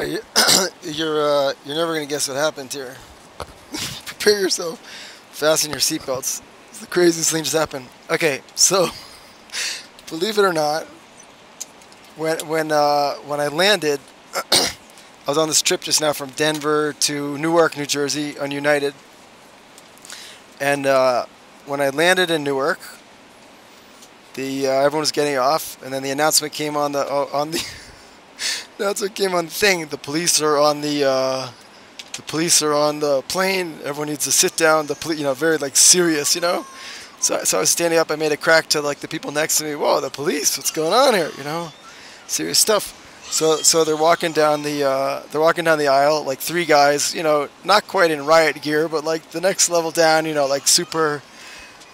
You- you're never gonna guess what happened here. Prepare yourself. Fasten your seatbelts. It's the craziest thing just happened. Okay, so believe it or not, when I landed, I was on this trip just now from Denver to Newark, New Jersey on United, and when I landed in Newark, the everyone was getting off, and then the announcement came on the announcement came on the thing. The police are on the plane. Everyone needs to sit down. The police, very like serious, So I was standing up. I made a crack to like the people next to me. Whoa, the police! What's going on here? Serious stuff. So they're walking down the aisle, like three guys, not quite in riot gear, but like the next level down, like super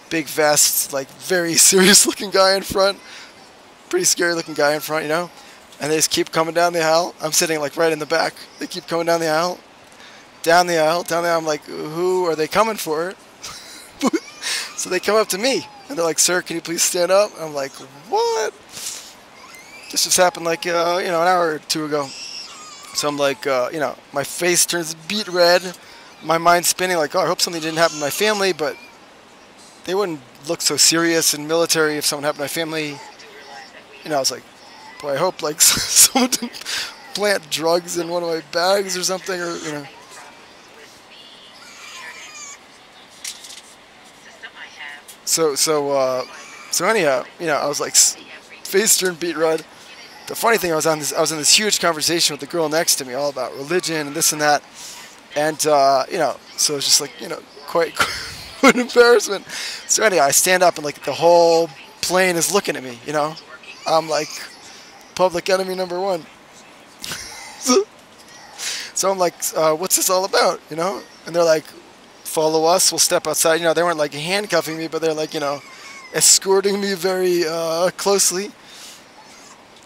big vests, like very serious looking guy in front, pretty scary looking guy in front, And they just keep coming down the aisle. I'm sitting like right in the back. They keep coming down the aisle, down the aisle, down the aisle. I'm like, who are they coming for? So they come up to me and they're like, "Sir, can you please stand up?" I'm like, "What?" This just happened like an hour or two ago. So I'm like, my face turns beet red, my mind's spinning like, oh, I hope something didn't happen to my family, but they wouldn't look so serious and military if something happened to my family. I was like, boy, I hope like someone didn't plant drugs in one of my bags or something, or. So anyhow, I was like face turned beet red. The funny thing, I was in this huge conversation with the girl next to me, all about religion and this and that, and so it's just like quite an embarrassment. So anyhow, I stand up and like the whole plane is looking at me. I'm like public enemy number one. So I'm like, what's this all about? And they're like, follow us, we'll step outside. They weren't like handcuffing me, but they're like, escorting me very closely.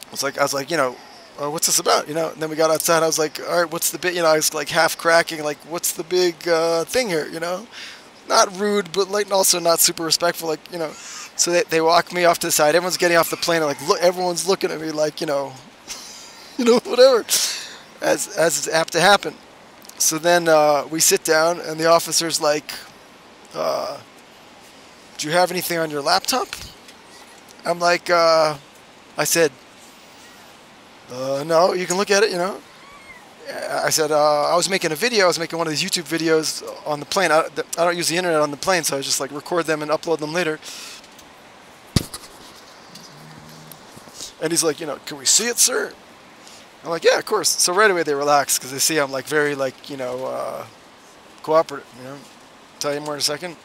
I was like, what's this about? And then we got outside. I was like, all right, what's the big? I was like half cracking, like, what's the big thing here? Not rude, but like also not super respectful, like. So they walk me off to the side. Everyone's getting off the plane, and like, look, everyone's looking at me like, whatever, as is apt to happen. So then we sit down, and the officer's like, do you have anything on your laptop? I'm like, I said, no, you can look at it, I said, I was making a video. I was making one of these YouTube videos on the plane. I don't use the internet on the plane, so I just like record them and upload them later. And he's like, can we see it, sir? I'm like, yeah, of course. So right away they relax because they see I'm like very like, cooperative, Tell you more in a second.